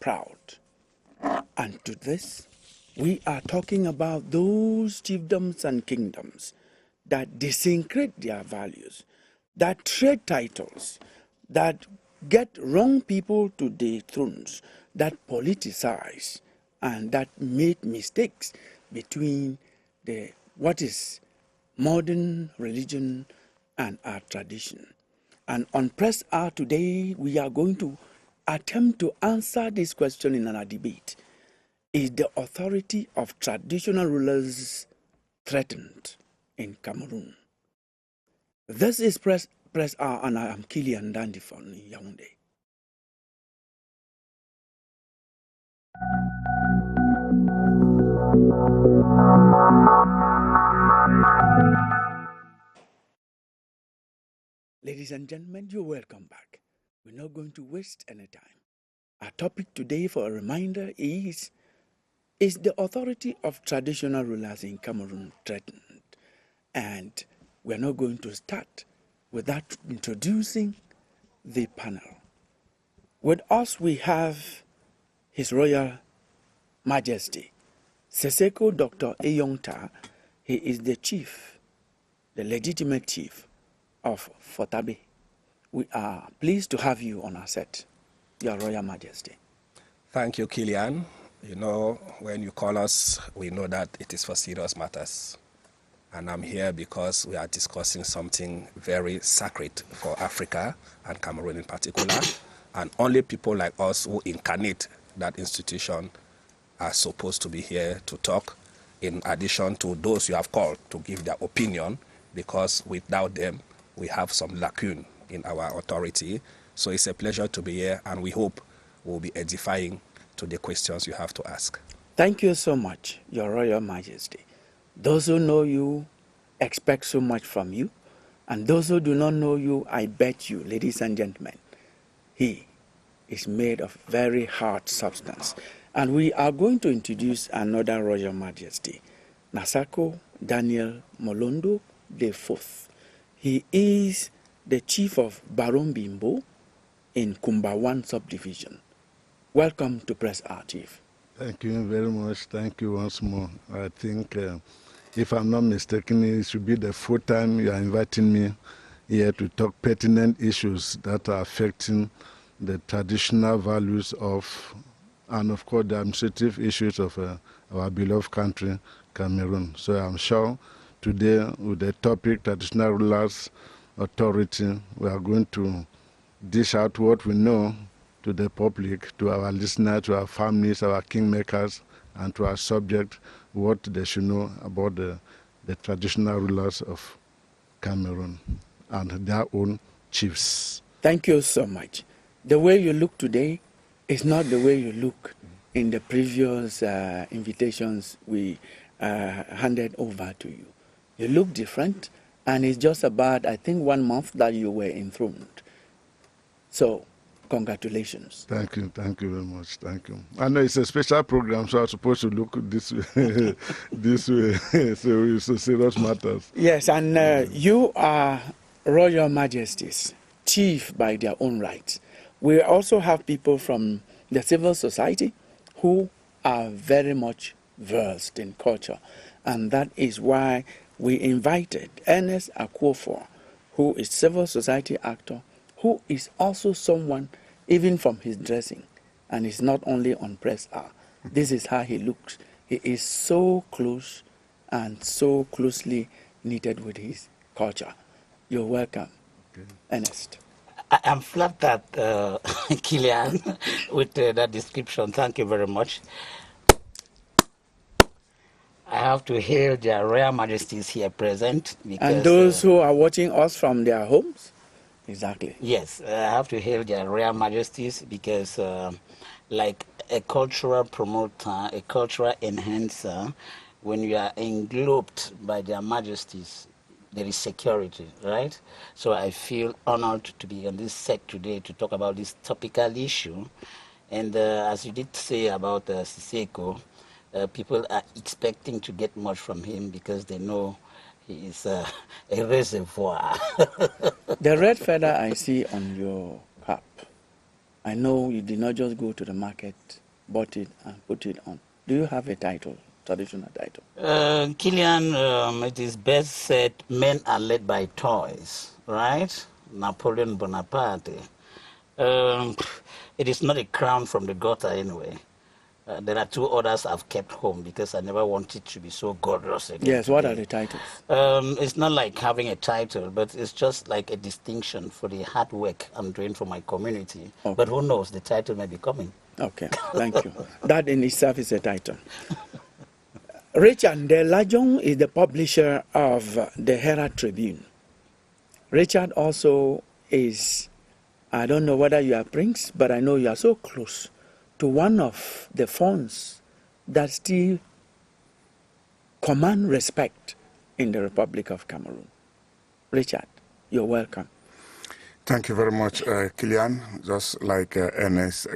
proud. And to this, we are talking about those chiefdoms and kingdoms that desecrate their values, that trade titles, that get wrong people to the thrones, that politicize, and that make mistakes between what is modern religion and our tradition. And on Press R today, we are going to attempt to answer this question in our debate. Is the authority of traditional rulers threatened in Cameroon? This is Press R, and I am Kilian Dandy from Yaoundé. Ladies and gentlemen, you're welcome back. We're not going to waste any time. Our topic today, for a reminder, is the authority of traditional rulers in Cameroon threatened? And we're not going to start without introducing the panel. With us, we have His Royal Majesty, Seseko Dr. Eyongta. He is the chief, the legitimate chief of Fotabe. We are pleased to have you on our set, Your Royal Majesty. Thank you, Kilian. You know, when you call us, we know that it is for serious matters. And I'm here because we are discussing something very sacred for Africa and Cameroon in particular. And only people like us who incarnate that institution are supposed to be here to talk, in addition to those you have called to give their opinion, because without them, we have some lacune in our authority. So it's a pleasure to be here, and we hope we'll be edifying to the questions you have to ask. Thank you so much, Your Royal Majesty. Those who know you expect so much from you, and those who do not know you, I bet you, ladies and gentlemen, he is made of very hard substance. And we are going to introduce another Royal Majesty, Nasako Daniel Molondo IV. He is the chief of Baron Bimbo in Kumba 1 subdivision. Welcome to Press R, Chief. Thank you very much. Thank you once more. I think, if I'm not mistaken, it should be the 4th time you are inviting me here to talk pertinent issues that are affecting the traditional values of, and of course, the administrative issues of our beloved country, Cameroon. So I'm sure today, with the topic, traditional rulers, authority, we are going to dish out what we know to the public, to our listeners, to our families, our kingmakers, and to our subject, what they should know about the traditional rulers of Cameroon and their own chiefs. Thank you so much. The way you look today is not the way you look in the previous invitations we handed over to you. You look different, and it's just about, I think, 1 month that you were enthroned. So, congratulations. Thank you very much. Thank you. I know it's a special program, so I'm supposed to look this way, this way. So it's a serious matters. Yes, and you are Royal Majesties, chief by their own rights. We also have people from the civil society who are very much versed in culture, and that is why we invited Ernest Akwofor, who is civil society actor, who is also someone, even from his dressing, and it's not only on Press R. This is how he looks. He is so close and so closely knitted with his culture. You're welcome, Ernest. I'm flattered, Kilian, with that description. Thank you very much. I have to hail their Royal Majesties here present. Because, and those who are watching us from their homes? Exactly. Yes, I have to hail their Royal Majesties because like a cultural promoter, a cultural enhancer, when you are englobed by their majesties, there is security, right? So I feel honored to be on this set today to talk about this topical issue. And as you did say about Seseko, people are expecting to get much from him because they know he is a reservoir. The red feather I see on your cap, I know you did not just go to the market, bought it, and put it on. Do you have a title, traditional title? Killian, it is best said, men are led by toys, right? Napoleon Bonaparte. Um, it is not a crown from the gutter anyway. There are two others I've kept home because I never wanted to be so gorgeous again. Yes, what are the titles? It's not like having a title, but it's just like a distinction for the hard work I'm doing for my community. Okay. But who knows, the title may be coming. Okay, thank you. That in itself is a title. Richard De Lajong is the publisher of the Herald Tribune. Richard also is, I don't know whether you are Prince, but I know you are so close to one of the fonts that still command respect in the Republic of Cameroon. Richard, you're welcome. Thank you very much, Killian. Just like Ernest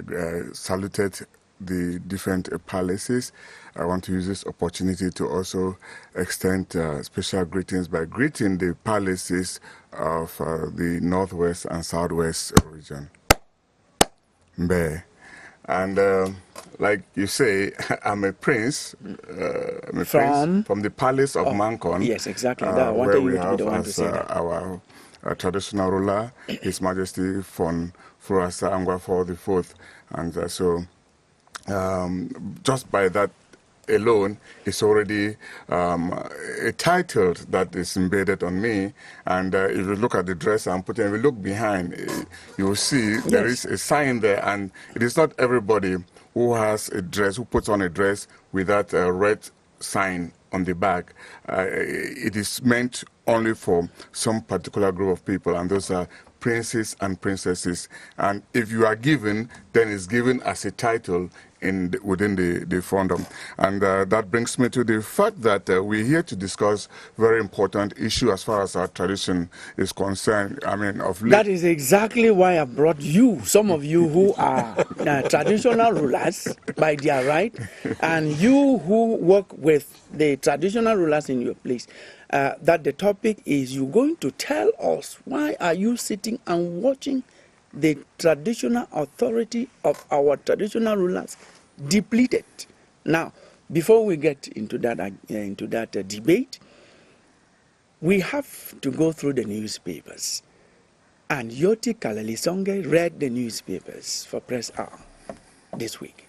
saluted the different palaces, I want to use this opportunity to also extend special greetings by greeting the palaces of the Northwest and Southwest region. Mbe. And like you say, I'm a prince. From the palace of Mancon. Yes, exactly. I wanted you to be the one to say that. Our traditional ruler, His Majesty Fon Fruasa Angwafo IV. And so just by that alone is already a title that is embedded on me. And if you look at the dress I'm putting, if you look behind, you will see there is a sign there. And it is not everybody who has a dress, who puts on a dress with that red sign on the back. It is meant only for some particular group of people, and those are princes and princesses. And if you are given, then it's given as a title within the fandom. And that brings me to the fact that we're here to discuss very important issue as far as our tradition is concerned. I mean, that is exactly why I brought you, some of you who are traditional rulers by their right, and you who work with the traditional rulers in your place. That the topic is, you're going to tell us why are you sitting and watching the traditional authority of our traditional rulers depleted. Now, before we get into that debate, we have to go through the newspapers. And Yoti Kalalisonge read the newspapers for Press Hour this week.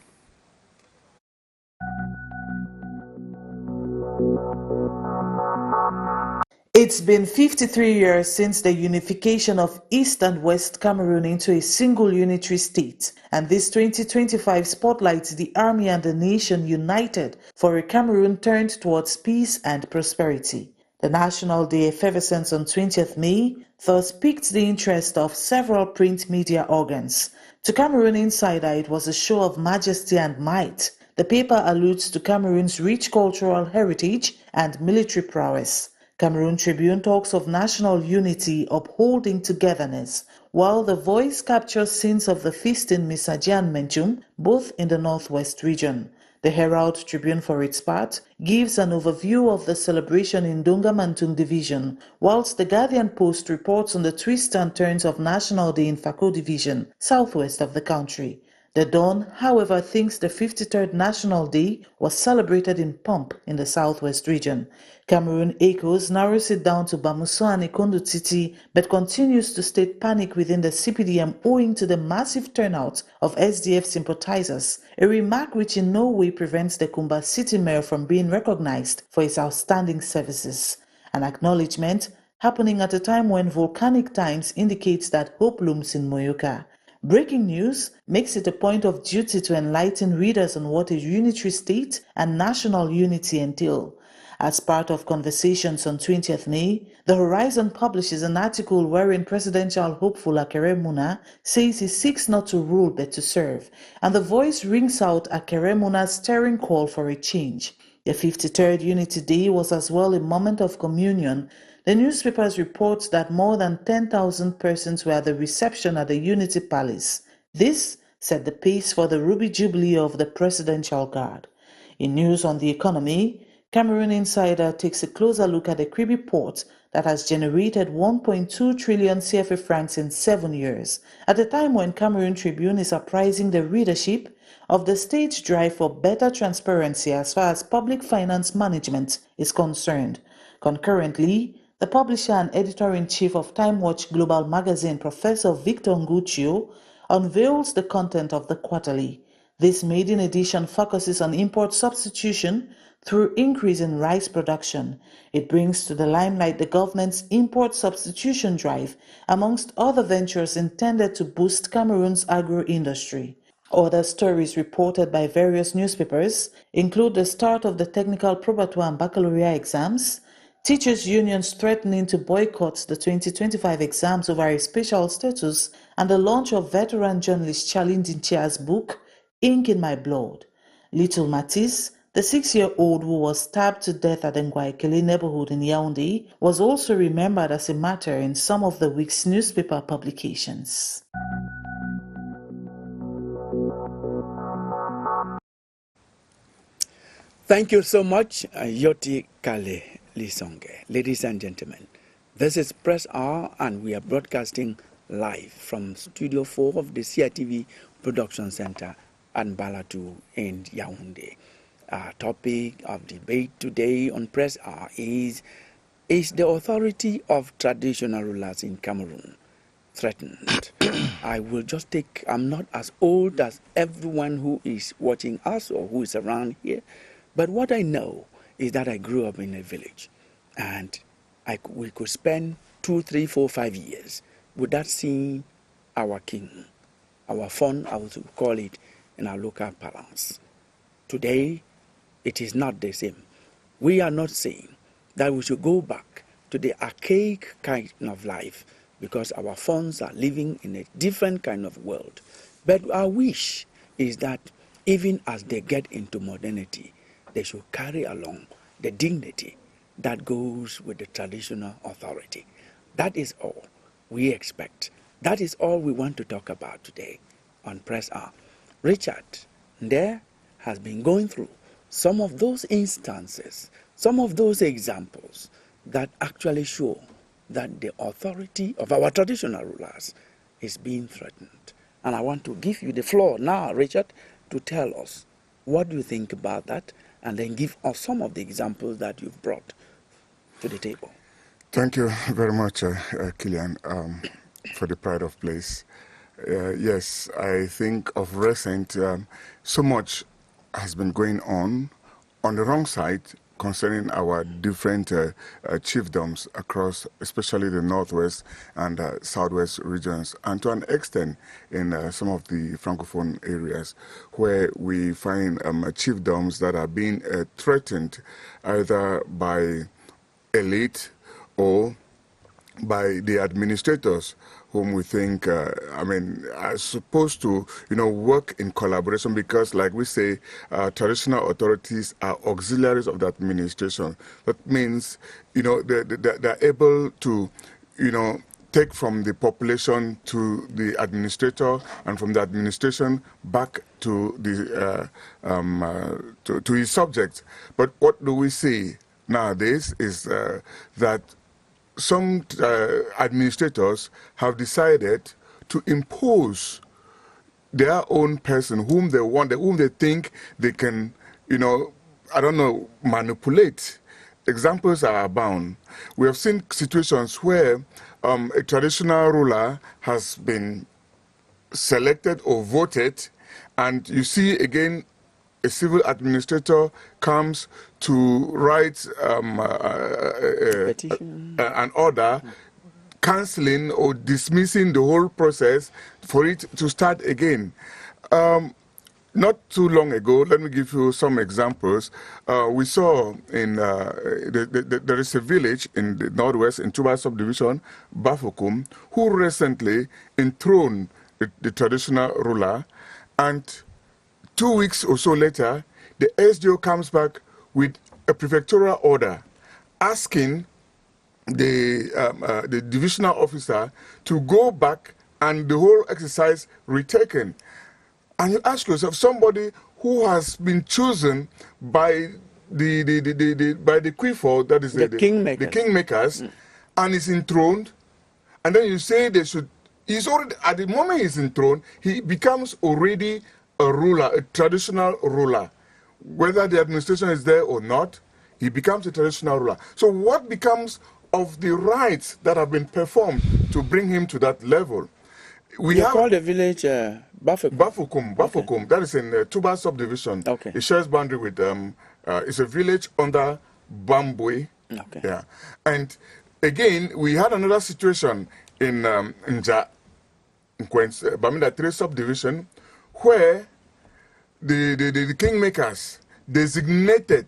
It's been 53 years since the unification of East and West Cameroon into a single unitary state, and this 2025 spotlights the army and the nation united for a Cameroon turned towards peace and prosperity. The National Day effervescence on 20th May thus piqued the interest of several print media organs. To Cameroon Insider, it was a show of majesty and might. The paper alludes to Cameroon's rich cultural heritage and military prowess. Cameroon Tribune talks of national unity upholding togetherness, while The Voice captures scenes of the feast in Misaji and Menchum, both in the Northwest region. The Herald Tribune, for its part, gives an overview of the celebration in Donga-Mantung Division, whilst the Guardian Post reports on the twists and turns of National Day in Fako Division, southwest of the country. The Dawn, however, thinks the 53rd National Day was celebrated in pomp in the southwest region. Cameroon Echoes narrows it down to Bamuso and Ikondo Titi, but continues to state panic within the CPDM owing to the massive turnout of SDF sympathizers, a remark which in no way prevents the Kumba City Mayor from being recognized for his outstanding services. An acknowledgement happening at a time when volcanic times indicates that hope looms in Moyoka. Breaking news makes it a point of duty to enlighten readers on what a unitary state and national unity entail. As part of conversations on 20th May, The Horizon publishes an article wherein presidential hopeful Akere Muna says he seeks not to rule but to serve, and The Voice rings out Akere Muna's stirring call for a change. The 53rd Unity Day was as well a moment of communion. The newspapers report that more than 10,000 persons were at the reception at the Unity Palace. This set the pace for the Ruby Jubilee of the Presidential Guard. In news on the economy, Cameroon Insider takes a closer look at the Kribi port that has generated 1.2 trillion CFA francs in 7 years, at a time when Cameroon Tribune is apprising the readership of the state's drive for better transparency as far as public finance management is concerned. Concurrently, the publisher and editor-in-chief of Time Watch Global magazine, Professor Victor Nguchio, unveils the content of the quarterly. This maiden edition focuses on import substitution through increase in rice production. It brings to the limelight the government's import substitution drive, amongst other ventures intended to boost Cameroon's agro-industry. Other stories reported by various newspapers include the start of the technical probatoire and baccalaureate exams, teachers' unions threatening to boycott the 2025 exams over a special status, and the launch of veteran journalist Charlie Ndichia's book, Ink in My Blood. Little Matisse, the 6-year-old who was stabbed to death at the Ngwaikele neighborhood in Yaoundé, was also remembered as a martyr in some of the week's newspaper publications. Thank you so much, Yoti Kale Lisonge. Ladies and gentlemen, this is Press Hour, and we are broadcasting live from Studio 4 of the CITV Production Center at Balatu in Yaoundé. Our topic of debate today on Press Hour is the authority of traditional rulers in Cameroon threatened? I'm not as old as everyone who is watching us or who is around here, but what I know is that I grew up in a village, and we could spend 2, 3, 4, 5 years without seeing our king, our fun, I would call it in our local parlance. Today, it is not the same. We are not saying that we should go back to the archaic kind of life because our funds are living in a different kind of world. But our wish is that even as they get into modernity, they should carry along the dignity that goes with the traditional authority. That is all we expect. That is all we want to talk about today on Press Hour. Richard there has been going through some of those instances, some of those examples that actually show that the authority of our traditional rulers is being threatened. And I want to give you the floor now, Richard, to tell us what do you think about that, and then give us some of the examples that you've brought to the table. Thank you very much, Kilian, for the pride of place. Yes, I think of recent, so much has been going on the wrong side concerning our different chiefdoms across, especially the northwest and southwest regions, and to an extent in some of the francophone areas, where we find chiefdoms that are being threatened either by elite or by the administrators, whom we think, are supposed to, work in collaboration, because, like we say, traditional authorities are auxiliaries of the administration. That means, they're able to, take from the population to the administrator, and from the administration back to the to his subjects. But what do we see nowadays is that some administrators have decided to impose their own person, whom they want, whom they think they can, manipulate. Examples are abound. We have seen situations where a traditional ruler has been selected or voted, and you see again a civil administrator comes to write an order cancelling or dismissing the whole process for it to start again. Not too long ago, let me give you some examples. We saw in, there is a village in the northwest, in Tuba subdivision, Bafokum, who recently enthroned the traditional ruler, and 2 weeks or so later, the SDO comes back with a prefectural order asking the divisional officer to go back and the whole exercise retaken. And you ask yourself, somebody who has been chosen by by the Quifo, that is The the kingmakers. kingmakers, and is enthroned, and then you say they should. He's already at the moment he's enthroned, he becomes already a ruler, a traditional ruler, whether the administration is there or not. He becomes a traditional ruler. So what becomes of the rites that have been performed to bring him to that level? We You have call the village Bafukum. Bafukum, that is in Tuba subdivision. Okay. It shares boundary with, it's a village under Bambui. Okay. Yeah. And again, we had another situation in Nja, Bamida 3 subdivision, where the kingmakers designated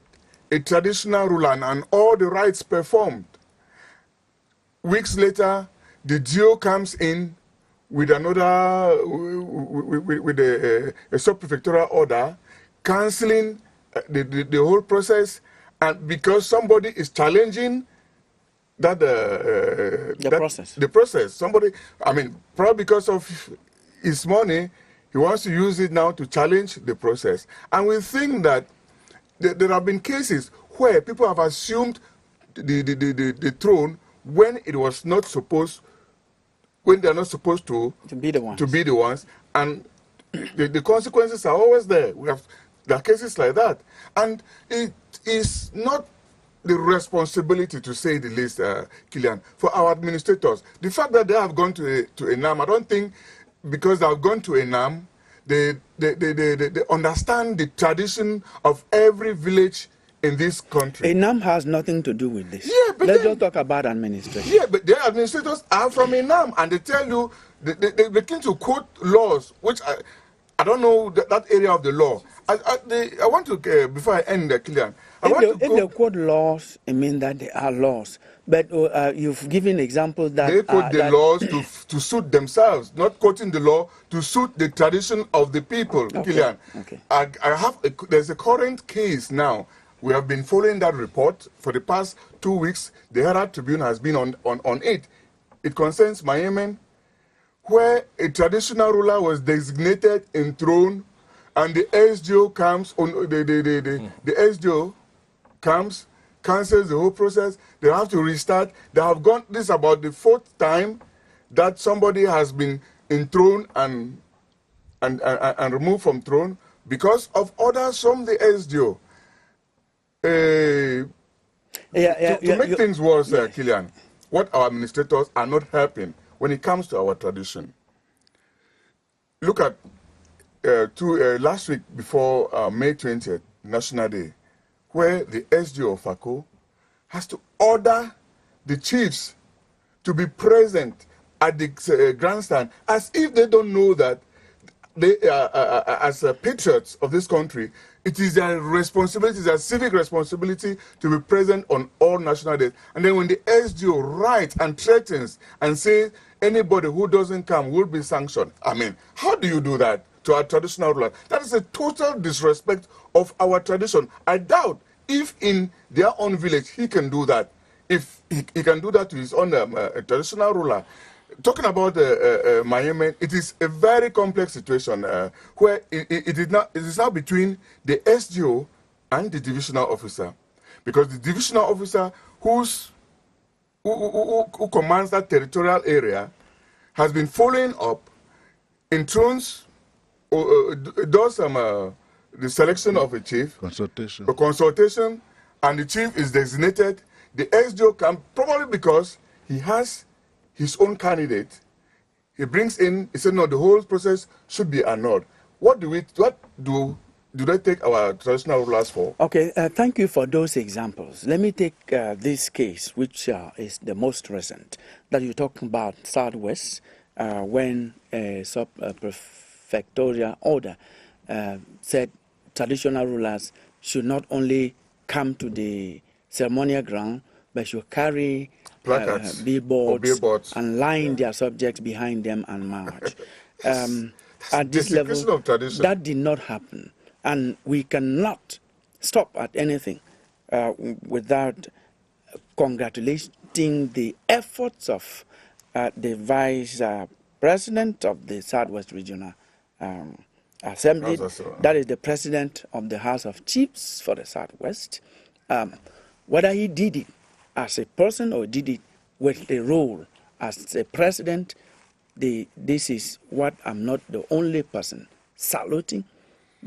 a traditional ruler and all the rites performed. Weeks later, the DO comes in with another, with a sub-prefectural order, cancelling the whole process, and because somebody is challenging that the process. Somebody, I mean, probably because of his money, he wants to use it now to challenge the process. And we think that there have been cases where people have assumed the throne when it was not supposed, when they are not supposed to be the ones. And the consequences are always there. There are cases like that, and it is not the responsibility, to say the least, Kilian, for our administrators. The fact that they have gone to Enam, I don't think because they have gone to Enam, they understand the tradition of every village in this country. Enam has nothing to do with this. Yeah, but let's just talk about administration. Yeah, but their administrators are from Enam, and they tell you, they begin to quote laws, which I don't know that area of the law. I want to, before I end, Kilian, if they quote laws, it means that they are laws. But you've given examples that they quote the laws to suit themselves, not quoting the law to suit the tradition of the people. Okay. Kilian, okay. There's a current case now. We have been following that report for the past 2 weeks. The Herald Tribune has been on it. It concerns Miami, where a traditional ruler was designated, enthroned, and the SGO comes on the SGO comes, cancels the whole process. They have to restart. They have gone. This is about the 4th time that somebody has been enthroned and removed from throne because of orders from the SGO. To make things worse, Kilian, what our administrators are not helping when it comes to our tradition. Look at last week before May 20th, National Day, where the SGO of Fako has to order the chiefs to be present at the grandstand, as if they don't know that they, as patriots of this country, it is their responsibility, their civic responsibility to be present on all national days. And then when the SGO writes and threatens and says anybody who doesn't come will be sanctioned, I mean, how do you do that to our traditional ruler? That is a total disrespect of our tradition. I doubt if in their own village he can do that, if he can do that to his own traditional ruler. Talking about Miami, it is a very complex situation where it is now between the SGO and the divisional officer, because the divisional officer who commands that territorial area has been following up, enthrones, does the selection of a chief, consultation, and the chief is designated. The SGO can, probably because he has his own candidate, he brings in, he said, no, the whole process should be annulled. What do they take our traditional rulers for? Okay, thank you for those examples. Let me take this case, which is the most recent, that you're talking about, Southwest, when a sub-prefectorial order said traditional rulers should not only come to the ceremonial ground, but should carry billboards and line their subjects behind them and march. At this level, that did not happen. And we cannot stop at anything without congratulating the efforts of the Vice President of the Southwest Regional Assembly. Also, That is the president of the House of Chiefs for the Southwest. Whether he did it as a person or did it with the role as a president, this is what I'm not the only person saluting.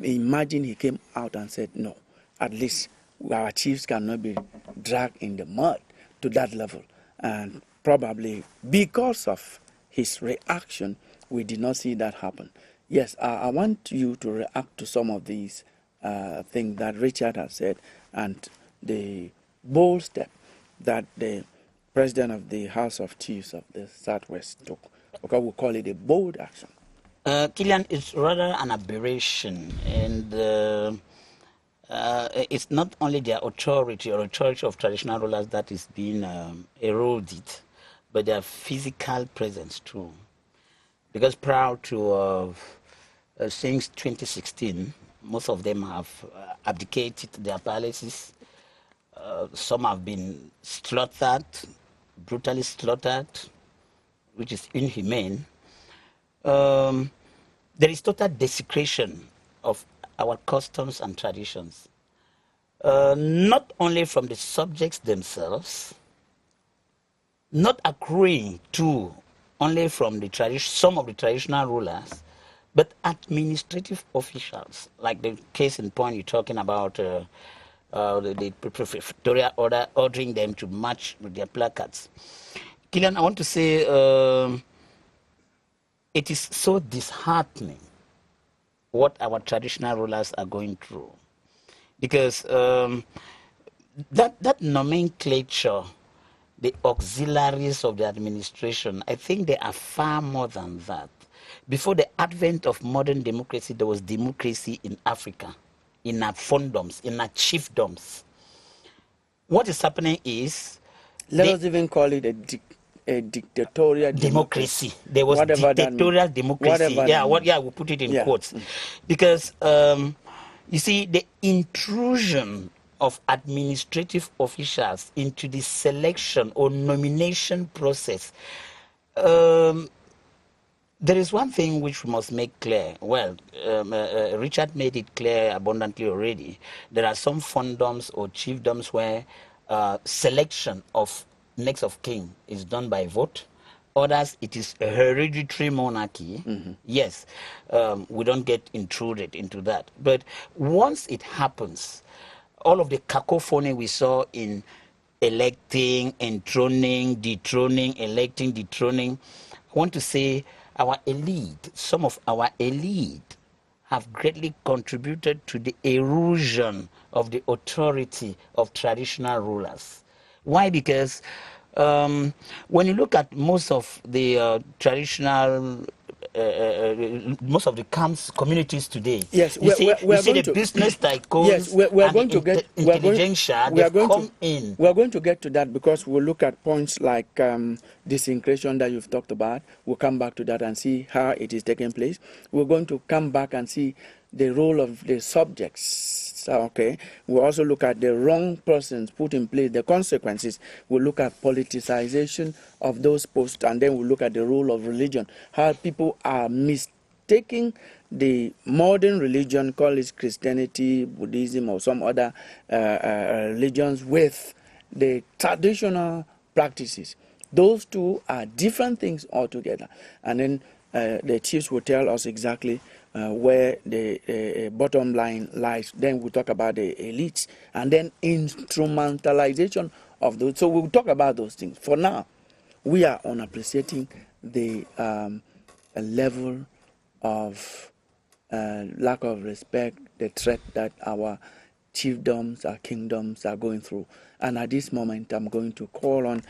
Imagine he came out and said, no, at least our chiefs cannot be dragged in the mud to that level. And probably because of his reaction, we did not see that happen. Yes, I want you to react to some of these things that Richard has said and the bold step that the president of the House of Chiefs of the Southwest took. Okay, we call it a bold action. Killian, it's rather an aberration, and it's not only their authority or authority of traditional rulers that is being eroded, but their physical presence too. Because prior to since 2016, most of them have abdicated their palaces. Some have been slaughtered, brutally slaughtered, which is inhumane. There is total desecration of our customs and traditions, not only from the subjects themselves, not accruing to only from the some of the traditional rulers, but administrative officials, like the case in point you're talking about, the prefectorial order ordering them to march with their placards. Killian, I want to say it is so disheartening what our traditional rulers are going through, because that nomenclature, the auxiliaries of the administration, I think they are far more than that. Before the advent of modern democracy, there was democracy in Africa, in our fondoms, in our chiefdoms. What is happening is... Let us even call it a dictatorial democracy. There was whatever dictatorial democracy. Yeah, we'll put it in quotes. Because, you see, the intrusion of administrative officials into the selection or nomination process, there is one thing which we must make clear. Well, Richard made it clear abundantly already. There are some fondoms or chiefdoms where selection of next of kin is done by vote. Others, it is a hereditary monarchy. Yes, we don't get intruded into that. But once it happens, all of the cacophony we saw in electing, enthroning, dethroning, electing, dethroning, I want to say our elite, some of our elite have greatly contributed to the erosion of the authority of traditional rulers. Why? Because when you look at most of the traditional, most of the camps communities today, yes, you see the business tycoons and the intelligentsia, they've come in. We are going to get to that because we'll look at points like desecration that you've talked about. We'll come back to that and see how it is taking place. We're going to come back and see the role of the subjects. Okay, we'll also look at the wrong persons put in place, the consequences. We'll look at politicization of those posts, and then we'll look at the role of religion, how people are mistaking the modern religion, call it Christianity, Buddhism, or some other religions, with the traditional practices. Those two are different things altogether. And then the chiefs will tell us exactly where the bottom line lies. Then we'll talk about the elites and then instrumentalization of those. So we'll talk about those things. For now, we are on appreciating the level of lack of respect, the threat that our chiefdoms, our kingdoms are going through. And at this moment, I'm going to call on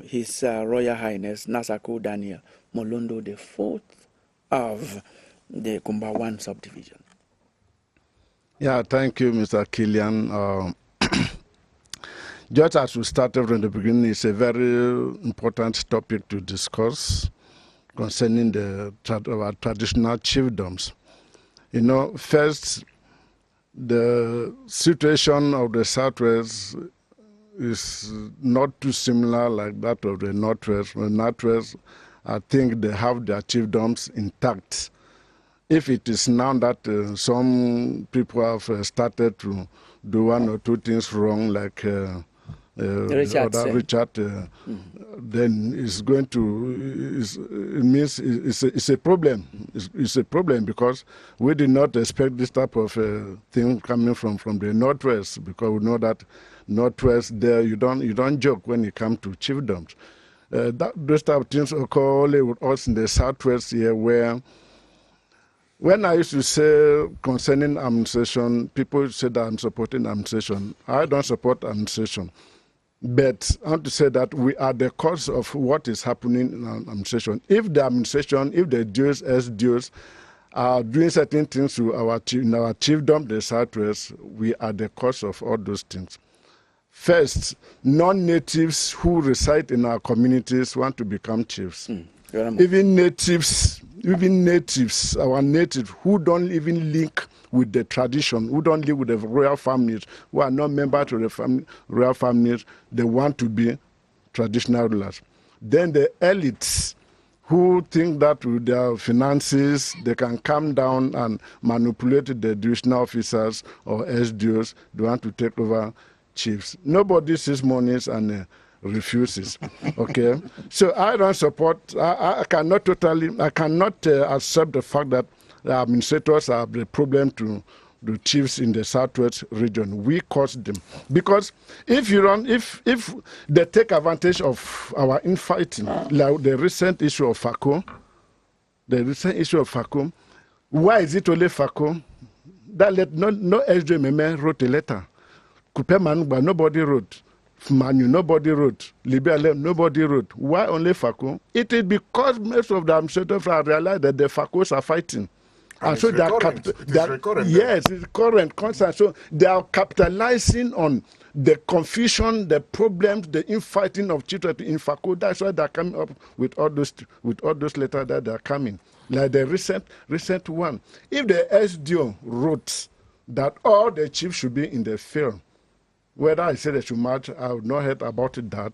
His Royal Highness Nasako Daniel Molondo IV of the Kumba 1 subdivision. Yeah, thank you, Mr. Killian. Just as we started from the beginning, it's a very important topic to discuss concerning our traditional chiefdoms. You know, first, the situation of the Southwest is not too similar like that of the Northwest. The Northwest, I think they have their chiefdoms intact. if it is now that some people have started to do one or two things wrong, like Richard, then it's going to, it means it's a problem. It's a problem because we did not expect this type of thing coming from the Northwest, because we know that Northwest there, you don't joke when it comes to chiefdoms. Those type of things occur only with us in the Southwest here, where when I used to say concerning administration, people said that I'm supporting administration. I don't support administration. But I want to say that we are the cause of what is happening in our administration. If the administration, if the Jews, as-Jews, are doing certain things to in our chiefdom, the Southwest, we are the cause of all those things. First, non-natives who reside in our communities want to become chiefs. Even natives, our natives who don't even link with the tradition, who don't live with the royal families, who are not members of the royal families, they want to be traditional rulers. Then the elites who think that with their finances they can come down and manipulate the divisional officers or SDOs, they want to take over chiefs. Nobody sees monies and refuses. Okay, so I don't support. I cannot accept the fact that the administrators are the problem to the chiefs in the Southwest region. We caused them, because if they take advantage of our infighting, like the recent issue of FACO, why is it only FACO? That no SJMM wrote a letter. Kupemanugba, nobody wrote. Manu, nobody wrote. Libya, nobody wrote. Why only FACO? It is because most of the administrators have realized that the FACOs are fighting. And so they are yes, it's current, constant. So they are capitalizing on the confusion, the problems, the infighting of children in FACO. That's why they're coming up with all those letters that are coming. Like the recent one. If the SDO wrote that all the chiefs should be in the field, whether I say they should march, I would not heard about that.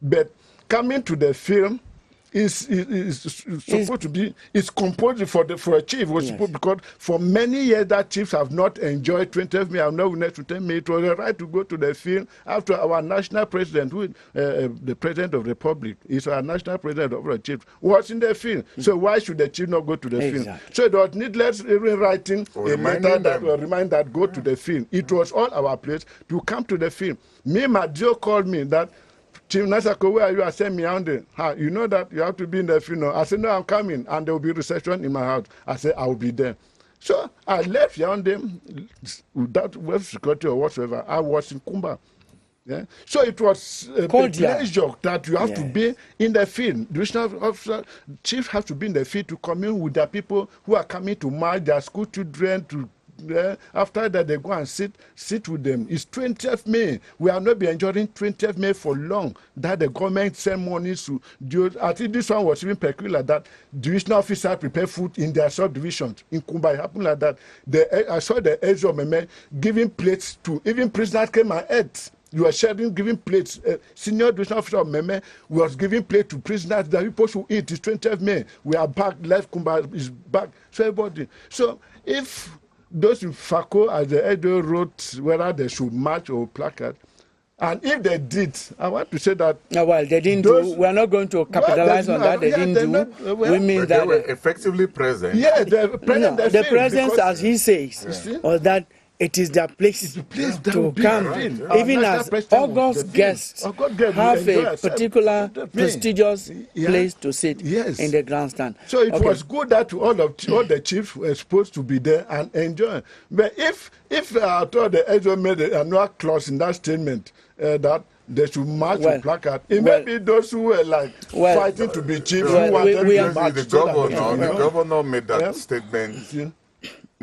But coming to the field is supposed to be, it's composed for a chief. Yes. Because for many years that chiefs have not enjoyed 20th May, have not witnessed 20th May. It was the right to go to the field after our national president, who the president of the republic, is our national president of the chief, was in the field. So why should the chief not go to the field? So it was needless even writing a letter that will remind that go to the field. It was all our place to come to the field. Me, my Joe called me that, Chief Nasako, where you are saying me on the, you know that you have to be in the funeral. I said, no, I'm coming, and there will be reception in my house. I said, I will be there. So I left Yaoundé without web security or whatsoever. I was in Kumba. Yeah? So it was a pleasure that you have to be in the field. The divisional officer, chief have to be in the field to commune with the people who are coming to march, their school children, to after that they go and sit with them. It's 20th May. We have not been enjoying 20th May for long. That the government send money to do. I think this one was even peculiar, that divisional officers prepare food in their subdivisions. In Kumba, it happened like that. I saw the SOMM giving plates to, even prisoners came and ate. You are sharing, giving plates. Senior divisional officer of Meme was giving plate to prisoners that people should eat. It's 20th May. We are back. Life Kumba is back. So everybody. So if those in FACO, as the Edo wrote, whether they should march or placard, and if they did, I want to say that. Well, they didn't do. We are not going to capitalize on that. They didn't do. We mean that they were effectively present. Yeah, the presence, as he says, or that it is their place to come. Right. Even as August guests have a particular prestigious place to sit in the grandstand. So it was good that all the chiefs were supposed to be there and enjoy. But if I thought the Ezra made a annual clause in that statement that they should march with placard, it may be those who were like fighting to be chiefs who wanted to march. The governor made that statement in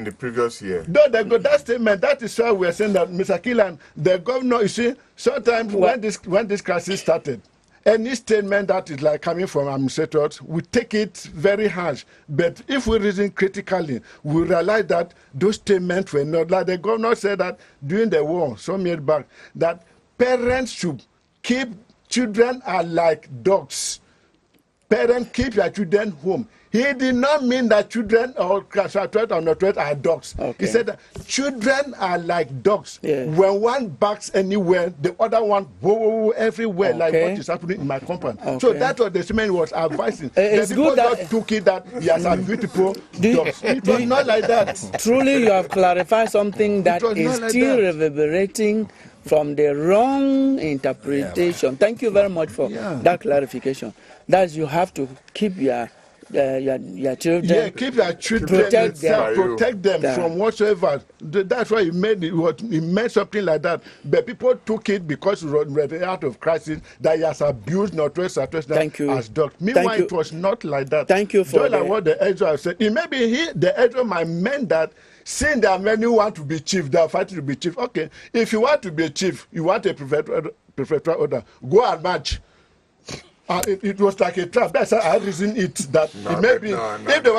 the previous year. No, that statement, that is why we are saying that, Mr. Killan, the governor, you see, sometimes when this crisis started, any statement that is like coming from administrators, we take it very harsh. But if we reason critically, we realize that those statements were not, like the governor said that during the war, some years back, that parents should keep children are like dogs. Parents keep your children home. He did not mean that children or threat or not threat are dogs. Okay. He said that children are like dogs. Yes. When one barks anywhere, the other one whoa, everywhere, like Okay. what is happening in my compound. Okay. So that's what the statement was advising. It's the people good that just took it that he has a beautiful dogs. It was not like that. Truly, you have clarified something that was is not like still that. reverberating from the wrong interpretation. Thank you very much for that clarification. That you have to keep your children. Yeah, keep your children, Protect them. protect them from whatsoever. That's why he made it. He made something like that. But people took it because we were out of crisis that he has abused Northwest Thank you. as dogs. Meanwhile, Thank you. it was not like that. Thank you for just like what the Ezra said. It may be the Ezra might meant that. Seeing that many want to be chief, they are fighting to be chief. Okay, if you want to be a chief, you want a prefectural order, go and march. It was like a trap. That's how I reason it. That it may be if they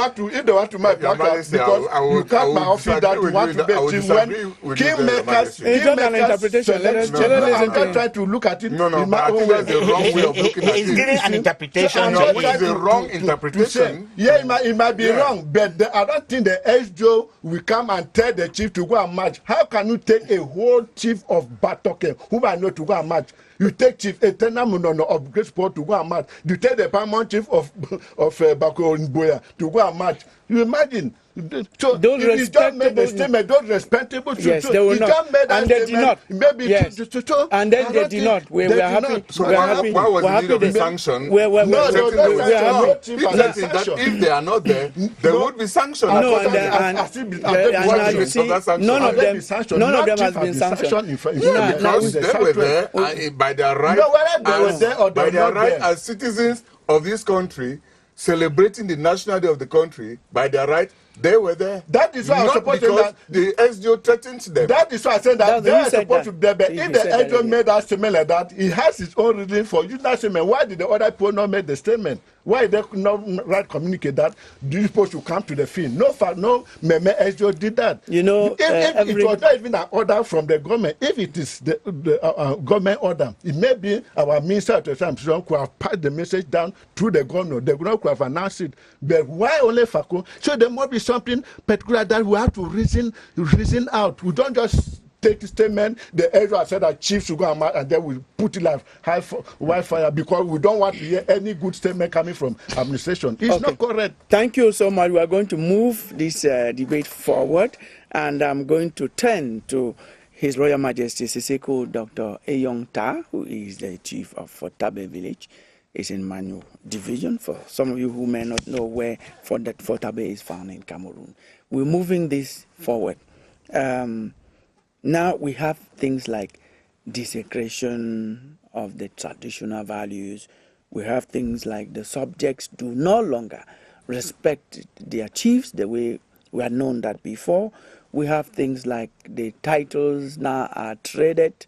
want to make black because you can't my office that you want to be a chief when kingmakers. It's not an interpretation. I'm not trying to look at it in my own way. That's the wrong way of looking at it. He's giving an interpretation. No, it's the wrong interpretation. Yeah, it might be wrong, but I don't think the SJO will come and tell the chief to go and march. How can you take a whole chief of Batoke who I know to go and march? You take Chief Etenamunono of Great Sport to go and march. You take the paramount chief of Bako Nboya to go and march. You imagine. So those if you just made the statement, those respectable yes, they will not. And they did not. Maybe yes. And then they did not. We were happy. So we are happy. why was we're the need of happy the sanction? We're happy. That if they are not there, there would be sanctions. No, none of them has been sanctioned. Because they were there by their right. No, whether they were there or by they were their right there. as citizens of this country, celebrating the National Day of the country, by their right, they were there. That is why I was supposed to that the SDO threatened them. That is why I said that they are supposed to be there. But He if the said that, SDO made that statement like that, he has his own reason for using that statement. Why did the other people not make the statement? Why they could not communicate that? Do you supposed to come to the field? No, Meme SDO did that. You know, if it was not even an order from the government, if it is the government order, it may be our minister at the time could have passed the message down to the governor. The governor could have announced it. But why only FACO? So there must be something particular that we have to reason out. We don't just take the statement. The Ezra said that chiefs should go and then we put it like wildfire because we don't want to hear any good statement coming from administration. It's not correct. Thank you so much. We are going to move this debate forward, and I'm going to turn to His Royal Majesty Siseko Dr. Eyong Ta, who is the chief of Fortabe village. Is in Manu division. For some of you who may not know where Fortabe is found in Cameroon, we're moving this forward. Now we have things like desecration of the traditional values. We have things like the subjects do no longer respect their chiefs the way we had known that before. We have things like the titles now are traded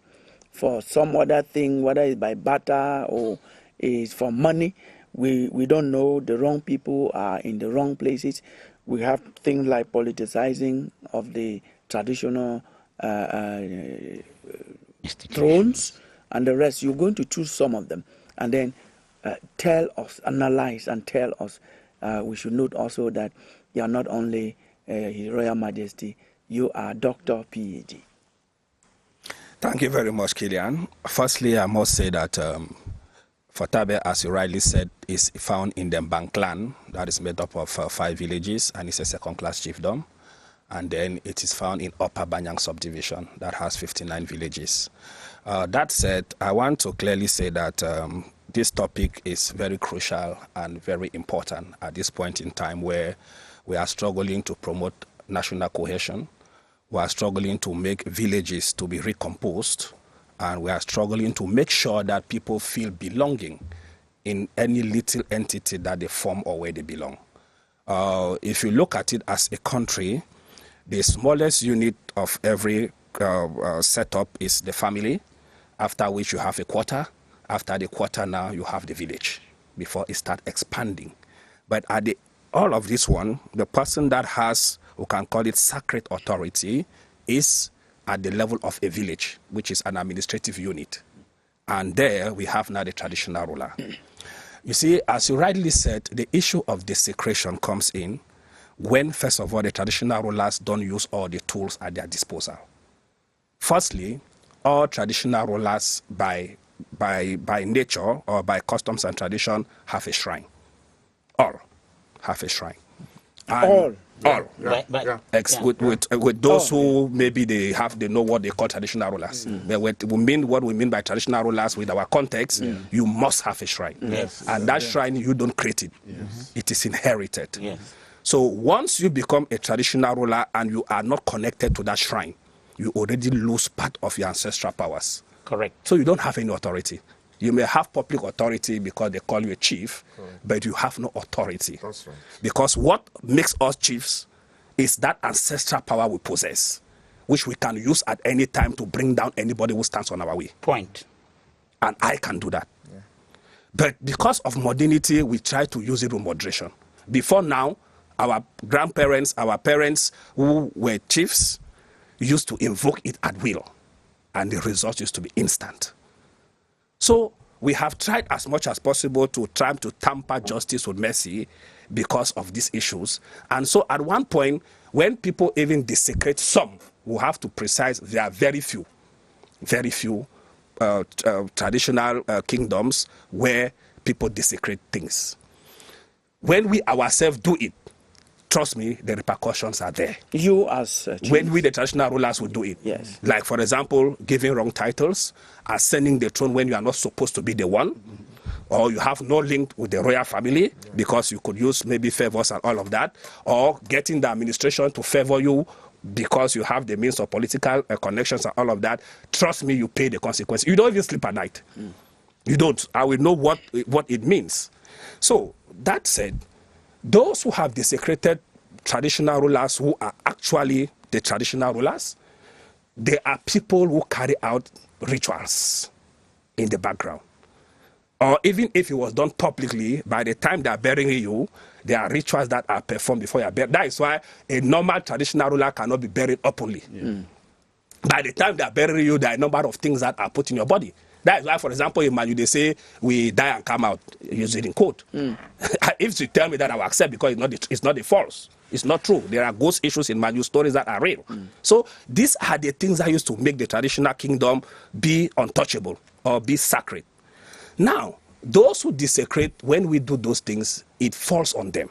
for some other thing, whether it's by barter or is for money. We don't know. The wrong people are in the wrong places. We have things like politicizing of the traditional thrones and the rest. You're going to choose some of them and then tell us, analyze and tell us. We should note also that you are not only His Royal Majesty, you are Dr. PhD. Thank you very much, Kilian. Firstly, I must say that Fortabe, as you rightly said, is found in the Mbang clan that is made up of 5 villages and it's a second-class chiefdom. And then it is found in Upper Banyang subdivision that has 59 villages. That said, I want to clearly say that this topic is very crucial and very important at this point in time where we are struggling to promote national cohesion. We are struggling to make villages to be recomposed. And we are struggling to make sure that people feel belonging in any little entity that they form or where they belong. If you look at it as a country, the smallest unit of every setup is the family, after which you have a quarter. After the quarter now, you have the village before it starts expanding. But at all of this one, the person that has, we can call it sacred authority, is at the level of a village, which is an administrative unit. And there we have now the traditional ruler. You see, as you rightly said, the issue of desecration comes in when, first of all, the traditional rulers don't use all the tools at their disposal. Firstly, all traditional rulers by nature or by customs and tradition have a shrine. All have a shrine. And All. all. With those who maybe they know what they call traditional rulers. But what we mean by traditional rulers with our context, you must have a shrine. Yes. And that shrine, you don't create it. It is inherited. Yes. So once you become a traditional ruler and you are not connected to that shrine, you already lose part of your ancestral powers. Correct. So you don't have any authority. You may have public authority because they call you a chief, but you have no authority. That's right. Because what makes us chiefs is that ancestral power we possess, which we can use at any time to bring down anybody who stands on our way. Point. And I can do that. Yeah. But because of modernity, we try to use it with moderation. Before now, our grandparents, our parents who were chiefs used to invoke it at will, and the result used to be instant. So we have tried as much as possible to try to tamper justice with mercy because of these issues. And so at one point, when people even desecrate some, we have to precise there are very few traditional kingdoms where people desecrate things. When we ourselves do it, trust me, the repercussions are there. You as chief. When we, the traditional rulers, will do it. Yes. Like, for example, giving wrong titles, ascending the throne when you are not supposed to be the one, or you have no link with the royal family because you could use maybe favors and all of that, or getting the administration to favor you because you have the means of political connections and all of that. Trust me, you pay the consequences. You don't even sleep at night. You don't. I will know what it means. So, that said, those who have desecrated traditional rulers who are actually the traditional rulers, they are people who carry out rituals in the background. Or even if it was done publicly, by the time they are burying you, there are rituals that are performed before you are buried. That is why a normal traditional ruler cannot be buried openly. By the time they are burying you, there are a number of things that are put in your body. That is why, for example, in Manu, they say, we die and come out, use it in quote. If you tell me that, I will accept because it's not the false. It's not true. There are ghost issues in Manu stories that are real. So these are the things that used to make the traditional kingdom be untouchable or be sacred. Now, those who desecrate, when we do those things, it falls on them.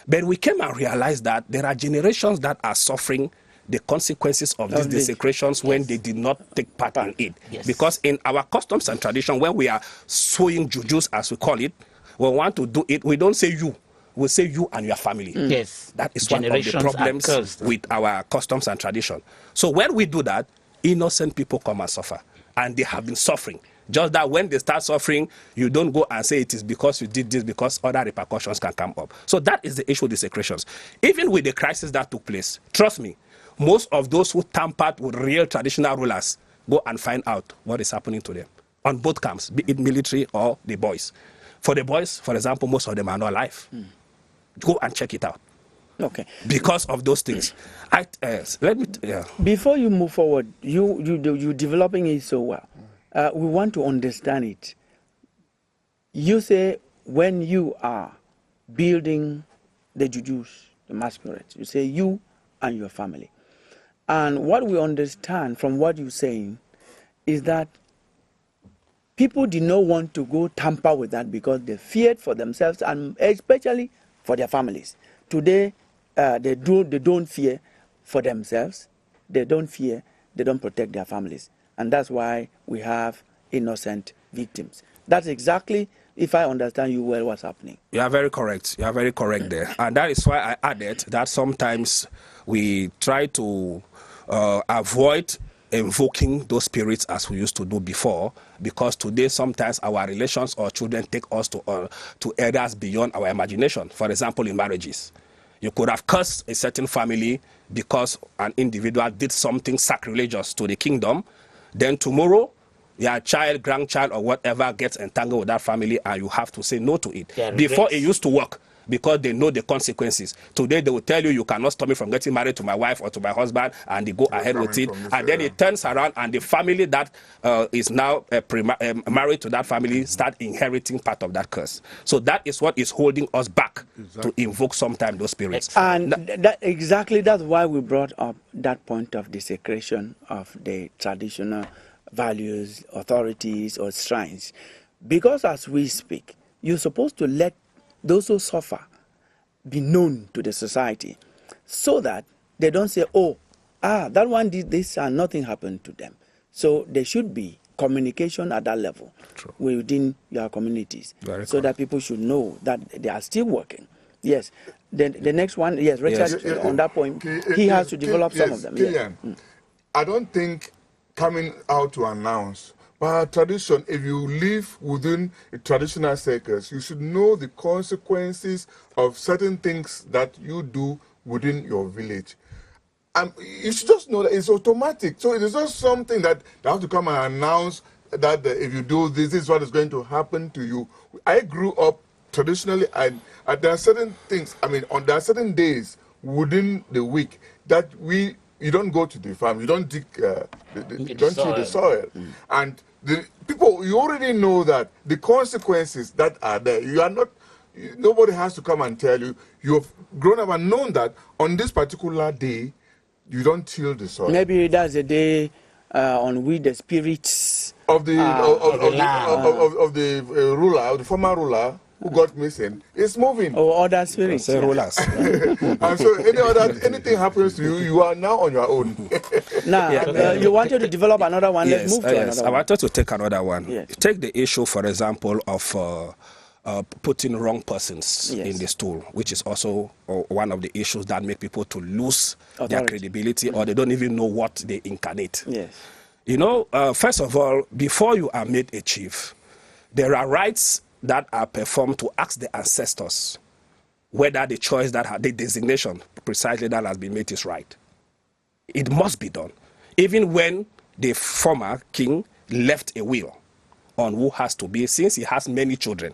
But we came and realized that there are generations that are suffering the consequences of these desecrations when they did not take part in it. Because in our customs and tradition, when we are sowing jujus, as we call it, we want to do it, we don't say you. We say you and your family. Yes. That is one of the problems with our customs and tradition. So when we do that, innocent people come and suffer. And they have been suffering. Just that when they start suffering, you don't go and say it is because you did this, because other repercussions can come up. So that is the issue of desecrations. Even with the crisis that took place, trust me, most of those who tampered with real traditional rulers go and find out what is happening to them on both camps, be it military or the boys. For the boys, for example, most of them are not alive. Go and check it out. Okay. Because of those things. Before you move forward, you're developing it so well. We want to understand it. You say when you are building the jujus, the masquerades, you say you and your family. And what we understand from what you're saying is that people did not want to go tamper with that because they feared for themselves and especially for their families. Today, they don't fear for themselves. They don't fear. They don't protect their families. And that's why we have innocent victims. That's exactly, if I understand you well, what's happening. You are very correct. You are very correct there. And that is why I added that sometimes we try to avoid invoking those spirits as we used to do before, because today sometimes our relations or children take us to areas beyond our imagination. For example, in marriages. You could have cursed a certain family because an individual did something sacrilegious to the kingdom. Then tomorrow, your child, grandchild, or whatever gets entangled with that family and you have to say no to it. Before it used to work. because they know the consequences. Today they will tell you, you cannot stop me from getting married to my wife or to my husband, and they go ahead with it. And then it turns around, and the family that is now married to that family start inheriting part of that curse. So that is what is holding us back to invoke sometimes those spirits. And that's why we brought up that point of desecration of the traditional values, authorities, or shrines. Because as we speak, you're supposed to let those who suffer be known to the society so that they don't say, oh, that one did this and nothing happened to them. So there should be communication at that level within your communities so that people should know that they are still working. Yes. The next one, yes, Richard, on that point, he has to develop some of them. Kilian, I don't think coming out to announce, by tradition, if you live within traditional circles, you should know the consequences of certain things that you do within your village. You should just know that it's automatic. So it is not something that they have to come and announce that if you do this, this is what is going to happen to you. I grew up traditionally, and there are certain things, there are certain days within the week that you don't go to the farm, you don't dig, you don't till the soil. And the people, you already know that the consequences that are there, you are not, nobody has to come and tell you. You have grown up and known that on this particular day, you don't till the soil. Maybe that's the day on which the spirits of the ruler, of the former ruler who got missing, is moving. Or other spirits. Rulers. And so anything happens to you, you are now on your own. Now, you wanted to develop another one. Let's move to another one. I wanted to take another one. Yes. Take the issue, for example, of putting wrong persons in the stool, which is also one of the issues that make people to lose their credibility, or they don't even know what they incarnate. Yes. You know, first of all, before you are made a chief, there are rites that are performed to ask the ancestors whether the choice the designation precisely that has been made is right. It must be done. Even when the former king left a will on who has to be, since he has many children,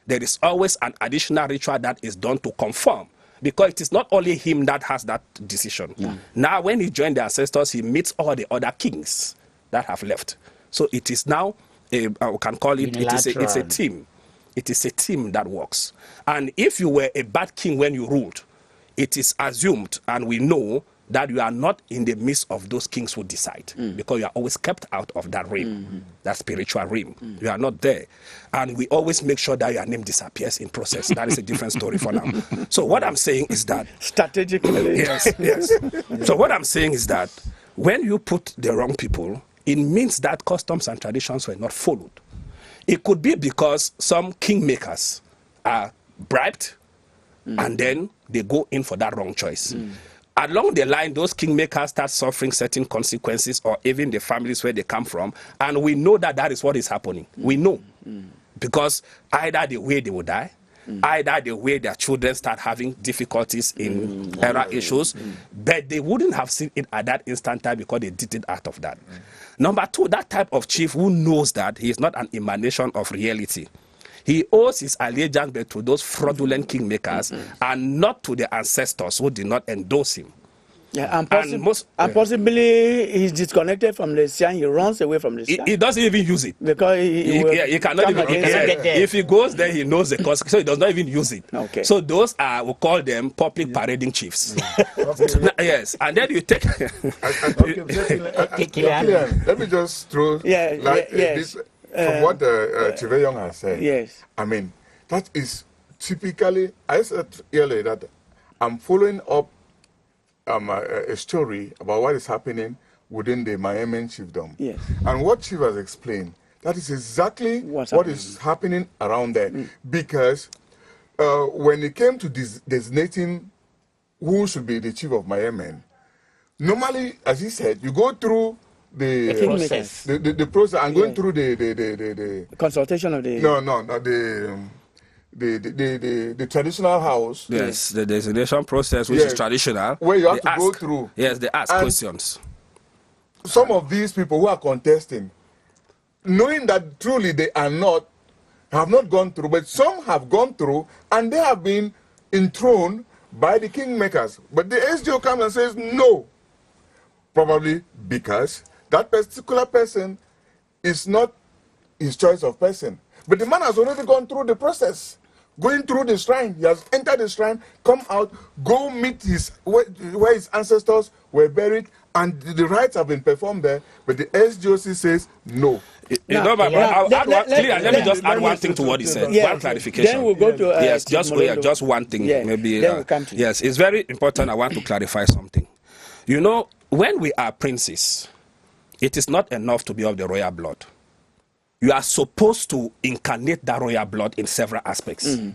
there is always an additional ritual that is done to confirm, because it is not only him that has that decision. Now, when he joined the ancestors, he meets all the other kings that have left. So it is now, we can call it, it's a team. It is a team that works. And if you were a bad king when you ruled, it is assumed, and we know, that you are not in the midst of those kings who decide, because you are always kept out of that realm, that spiritual realm. You are not there. And we always make sure that your name disappears in process. That is a different story for now. So what I'm saying is that... Strategically. Yes. So what I'm saying is that when you put the wrong people, it means that customs and traditions were not followed. It could be because some kingmakers are bribed, and then they go in for that wrong choice. Along the line, those kingmakers start suffering certain consequences, or even the families where they come from, and we know that that is what is happening. We know. Because either the way they will die, either the way their children start having difficulties in era issues, but they wouldn't have seen it at that instant time because they did it out of that. Number two, that type of chief who knows that he is not an emanation of reality. He owes his allegiance to those fraudulent kingmakers and not to the ancestors who did not endorse him. Yeah, and possibly he's disconnected from the shrine. He runs away from the shrine. He doesn't even use it. Because he cannot even if he goes there, he knows the consequence, so he does not even use it. Okay. So those are, we call them public parading chiefs. Yes, and then you take... Let me just throw this, from what Chive Young has said. Yes. I mean, that is typically, I said earlier that I'm following up a story about what is happening within the Miami chiefdom. Yes. And what Chief has explained, that is exactly what is happening around there. Because when it came to designating who should be the chief of Miami, normally, as he said, you go through the process. The process, and going through the consultation of the... The traditional house. Yes, the designation process, which is traditional. Where you have to go through. Yes, they ask questions. Some of these people who are contesting, knowing that truly they are not, have not gone through, but some have gone through, and they have been enthroned by the kingmakers. But the SGO comes and says no, probably because that particular person is not his choice of person. But the man has already gone through the process, going through the shrine. He has entered the shrine, come out, go meet where his ancestors were buried, and the rites have been performed there. But the SGOC says no. Let me just add one thing to what he said. Yes. One clarification. Then we'll go to yes, just one thing. Yes. Maybe. Then we'll come to yes, it's very important. I want to clarify something. You know, when we are princes, it is not enough to be of the royal blood. You are supposed to incarnate that royal blood in several aspects. Mm-hmm.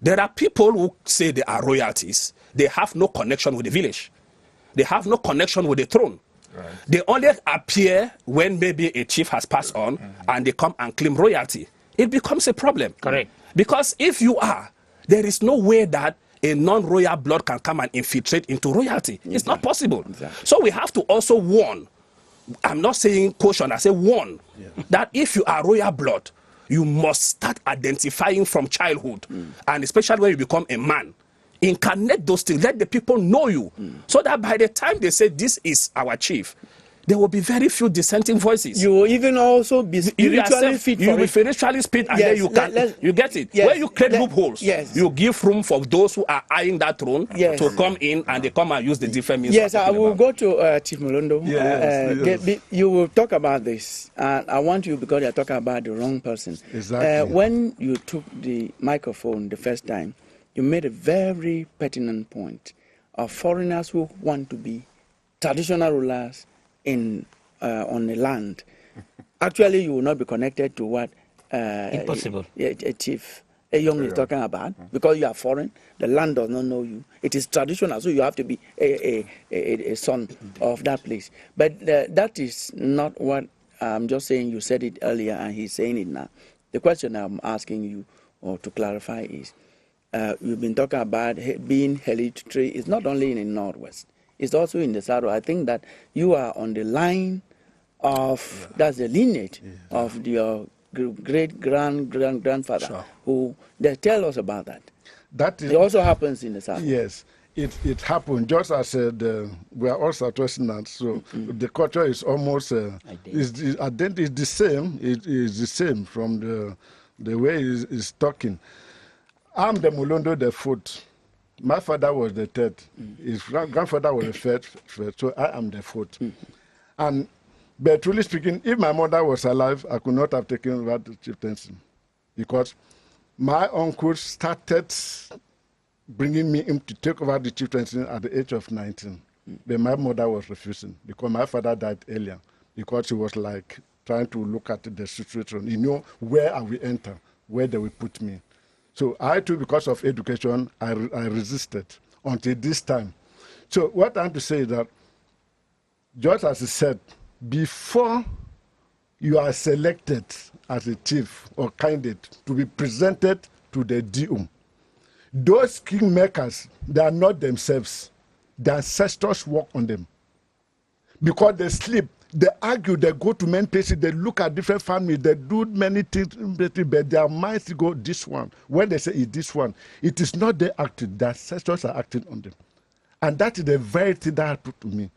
There are people who say they are royalties. They have no connection with the village. They have no connection with the throne. Right. They only appear when maybe a chief has passed on, and they come and claim royalty. It becomes a problem. Correct. Because if you are, there is no way that a non-royal blood can come and infiltrate into royalty. Exactly. It's not possible. Exactly. So we have to also warn. I'm not saying caution, I say warn, that if you are royal blood, you must start identifying from childhood, and especially when you become a man. Incarnate those things, let the people know you, so that by the time they say this is our chief, there will be very few dissenting voices. You will even also be spiritually fit. You will be spiritually fit, and then you get it. Where you create loopholes, you give room for those who are eyeing that throne to come in, and they come and use the different means. Yes, I will go to Chief Molondo. Yes. You will talk about this, and I want you, because you're talking about the wrong person. Exactly. When you took the microphone the first time, you made a very pertinent point of foreigners who want to be traditional rulers on the land. Actually, you will not be connected to what impossible. A chief, a young is talking about, because you are foreign. The land does not know you. It is traditional, so you have to be a son of that place. But that is not what I'm just saying. You said it earlier, and he's saying it now. The question I'm asking you, or to clarify, is you've been talking about being hereditary. It's not only in the Northwest. It's also in the South. I think that you are on the line of, that's the lineage of your great-grandfather, who they tell us about that. That is, it also happens in the South. Yes, it happened. Just as I said, we are all Southwesterners, so the culture is almost is the same. It is the same from the way he's talking. I'm the Molondo the fourth. My father was the third. His grandfather was the first, so I am the fourth. But truly speaking, if my mother was alive, I could not have taken over the chieftaincy, because my uncle started bringing me in to take over the chieftaincy at the age of 19. But my mother was refusing, because my father died earlier, because he was like trying to look at the situation. You know, where I will enter, where they will put me. So I too, because of education, I resisted until this time. So what I'm to say is that, just as he said, before you are selected as a chief or candidate to be presented to the DUM, those kingmakers, they are not themselves. The ancestors work on them. Because they sleep, they argue, they go to many places, they look at different families, they do many things, but their minds go this one. When they say it's this one, it is not they acting, the ancestors are acting on them. And that is the very thing that happened to me.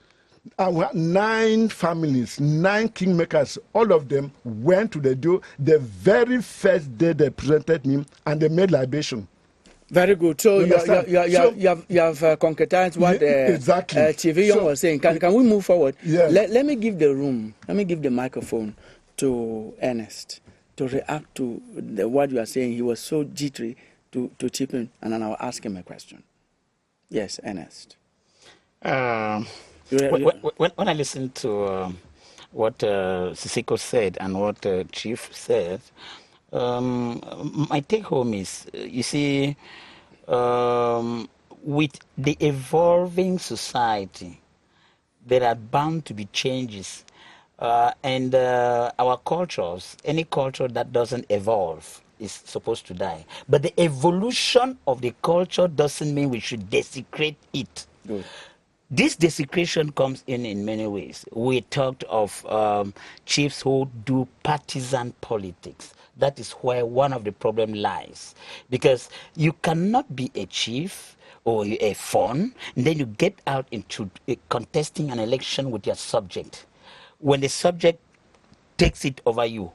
We had 9 families, 9 kingmakers, all of them went to the door the very first day they presented me, and they made libation. Very good. So you have concretized what exactly. Chief Young was saying. Can we move forward? Yes. Let me give the room. Let me give the microphone to Ernest to react to what you are saying. He was so jittery to chip in, and then I'll ask him a question. Yes, Ernest. When I listen to what Sisiko said and what Chief said, my take home is, you see, with the evolving society, there are bound to be changes. And our cultures, any culture that doesn't evolve is supposed to die. But the evolution of the culture doesn't mean we should desecrate it. Good. This desecration comes in many ways. We talked of chiefs who do partisan politics. That is where one of the problem lies. Because you cannot be a chief or a fon, and then you get out into contesting an election with your subject. When the subject takes it over you,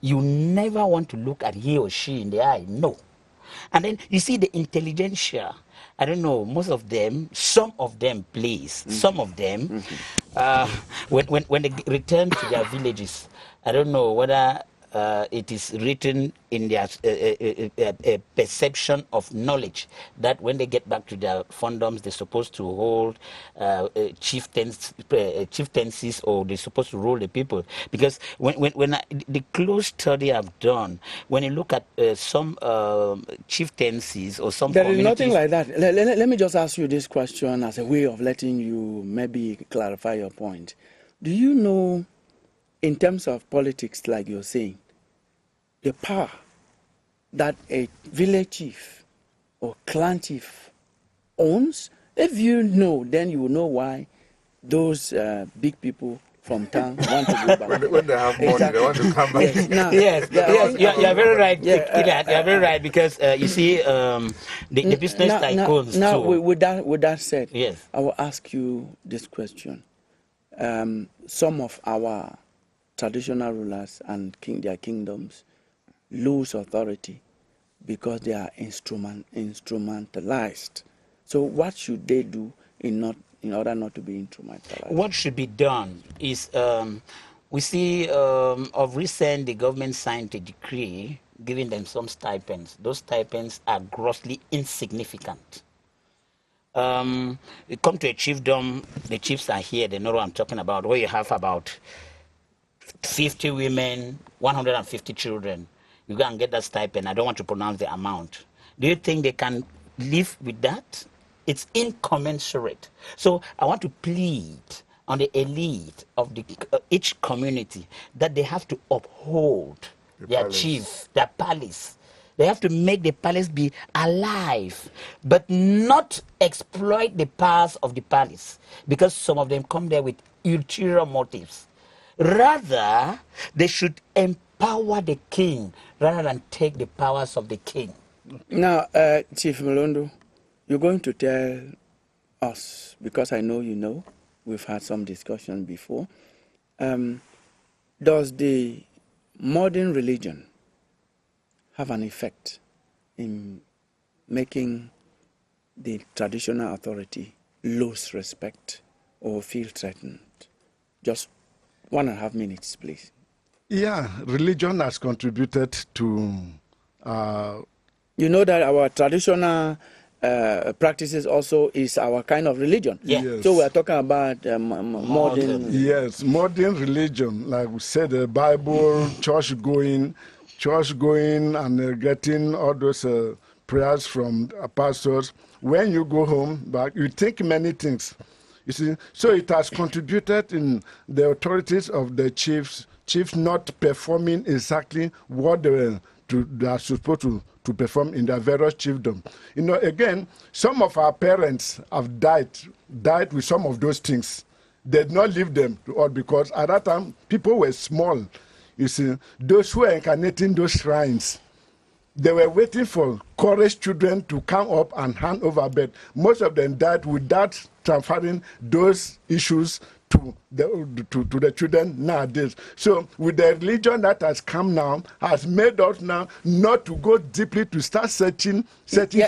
you never want to look at he or she in the eye. No. And then you see the intelligentsia. I don't know, most of them, some of them, please, some of them, when they return to their villages, I don't know whether it is written in their perception of knowledge that when they get back to their fondoms, they're supposed to hold chieftaincies, or they're supposed to rule the people. Because the close study I've done, when you look at some chieftaincies or some There is communities, nothing like that. Let me just ask you this question as a way of letting you maybe clarify your point. Do you know, in terms of politics, like you're saying, the power that a village chief or clan chief owns? If you know, then you will know why those big people from town want to go back. When they have money, Exactly. they want to come back. Yes. Now, yes, you're very right, yeah, you're very right, because you see the business tycoons now, too. with that said, Yes. I will ask you this question. Some of our traditional rulers and their kingdoms lose authority because they are instrumentalized. So what should they do in order not to be instrumentalized? What should be done is, we see of recent the government signed a decree giving them some stipends. Those stipends are grossly insignificant. You come to a chiefdom, the chiefs are here, they know what I'm talking about, where you have about 50 women, 150 children. You go and get that stipend. I don't want to pronounce the amount. Do you think they can live with that? It's incommensurate. So I want to plead on the elite of each community that they have to uphold their palace. chief, their palace. They have to make the palace be alive, but not exploit the powers of the palace, because some of them come there with ulterior motives. Rather, they should empower the king rather than take the powers of the king. Now, Chief Malondo, you're going to tell us, because I know you know, we've had some discussion before, does the modern religion have an effect in making the traditional authority lose respect or feel threatened? Just 1.5 minutes, please. Yeah, religion has contributed to... You know that our traditional practices also is our kind of religion. Yeah. Yes. So we are talking about modern... Yes, modern religion, like we said, the Bible, church going and getting all those prayers from pastors. When you go home back, you think many things. You see, so it has contributed in the authorities of the chiefs not performing exactly what they are supposed to perform in their various chiefdom. You know, again, some of our parents have died with some of those things. They did not leave them to all, because at that time people were small. You see, those who were incarnating those shrines, they were waiting for courage children to come up and hand over, but most of them died without transferring those issues to the children nowadays. So with the religion that has come now, has made us now not to go deeply to start searching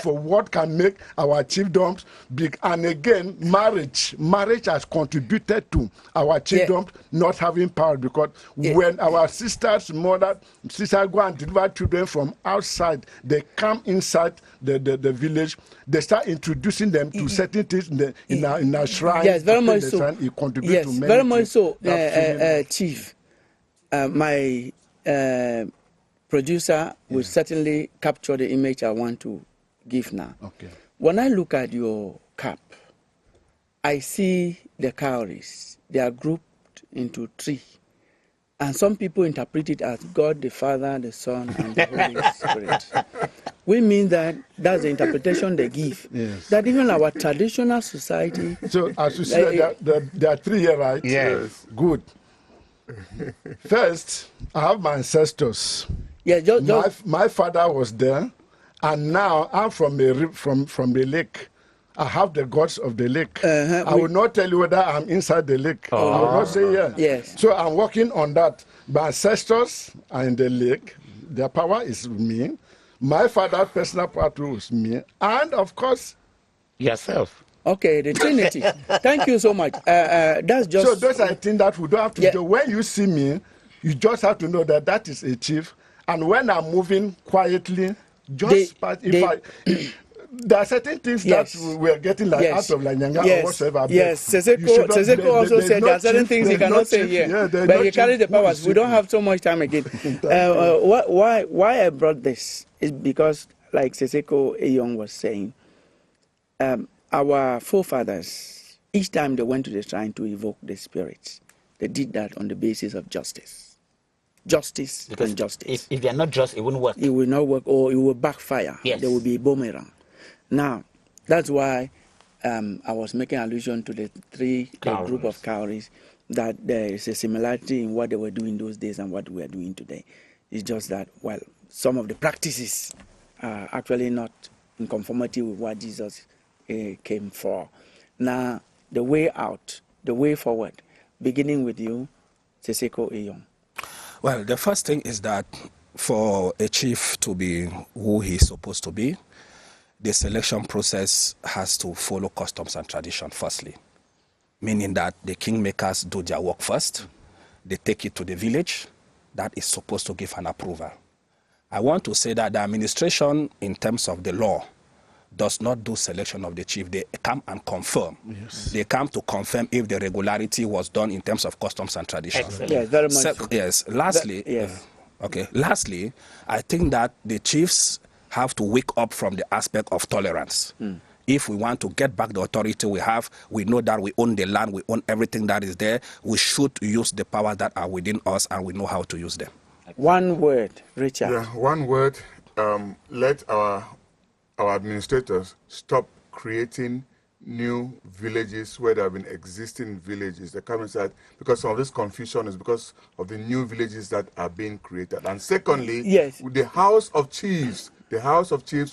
for what can make our chiefdoms big. And again, marriage has contributed to our chiefdoms not having power, because when our sisters go and deliver children from outside, they come inside the village, they start introducing them to certain things in our shrine. Yes, very much so. It contributes Yes, to many very much things. so. That Chief, my producer will certainly capture the image I want to give now. Okay. When I look at your cap, I see the cowries. They are grouped into 3. And some people interpret it as God, the Father, the Son, and the Holy Spirit. we mean that that's the interpretation they give. Yes. That even our traditional society. So as you see, there are 3 here, right? Yes. Good. First, I have my ancestors. Yeah, just My father was there, and now I'm from the lake. I have the gods of the lake. I will not tell you whether I'm inside the lake. I will not say yeah. Yes. So I'm working on that. My ancestors are in the lake. Their power is me. My father's personal power is me. And of course, Yourself. okay, the Trinity. Thank you so much. That's just. so those are things that we don't have to Yeah. do. When you see me, you just have to know that that is a chief. And when I'm moving quietly, just there are certain things Yes. that we are getting like Yes. out of Lanyanga Yes. or whatever. Yes, but you should not- Seseko also there's said no there are certain chief, things he there's no cannot say chief. here. Yeah, there's But no he carries the chief who powers. is We don't chief. have so much time again. Why I brought this is because, like Seseko Eyong was saying, our forefathers, each time they went to the shrine to evoke the spirits, they did that on the basis of justice. Justice Because and justice. if they're not just, it wouldn't work. It will not work, or it will backfire. Yes. There will be a boomerang. Now, that's why I was making allusion to the group of cowries, that there is a similarity in what they were doing those days and what we are doing today. It's just that, well, some of the practices are actually not in conformity with what Jesus came for. Now, the way out, the way forward, beginning with you, Seseko Eyong. Well, the first thing is that for a chief to be who he's supposed to be, the selection process has to follow customs and tradition firstly, meaning that the kingmakers do their work first, they take it to the village, that is supposed to give an approval. I want to say that the administration, in terms of the law, does not do selection of the chief. They come and confirm. Yes. They come to confirm if the regularity was done in terms of customs and tradition. Excellent. Yes, very much so. Yes. Lastly, yes. Lastly, I think that the chiefs have to wake up from the aspect of tolerance. If we want to get back the authority we have, we know that we own the land, we own everything that is there. We should use the powers that are within us, and we know how to use them. One word, Richard. Yeah, one word. Let our administrators stop creating new villages where there have been existing villages. They come inside because some of this confusion is because of the new villages that are being created. And secondly, yes, the House of Chiefs,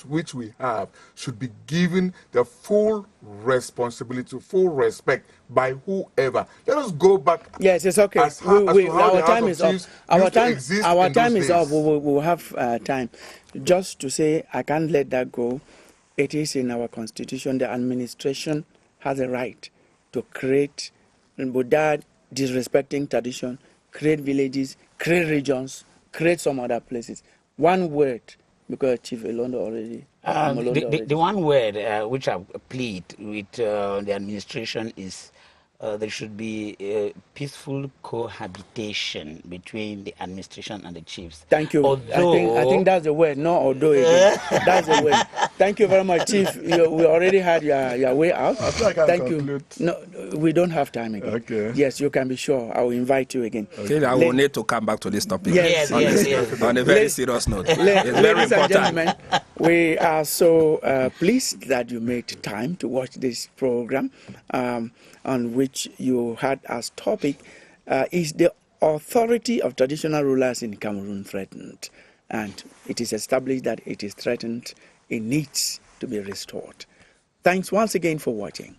which we have, should be given the full responsibility, full respect by whoever. Let us go back. Yes, it's okay. Our time is up. Our time is up. We will have time. Just to say, I can't let that go. It is in our constitution. The administration has a right to create, without disrespecting tradition, create villages, create regions, create some other places. One word, because Chief Elondo already. The one word which I plead with the administration is there should be a peaceful cohabitation between the administration and the chiefs. Thank you. I think that's the word, no although again. That's the word. Thank you very much, Chief. We already had your way out. I think I can Thank conclude. you. No, we don't have time again. Okay. Yes, you can be sure. I will invite you again. Okay. I will need to come back to this topic. Yes. On a very serious note. It's very Ladies and important. gentlemen, we are so pleased that you made time to watch this program, on which you had as topic is the authority of traditional rulers in Cameroon threatened. And it is established that it is threatened. It needs to be restored. Thanks once again for watching.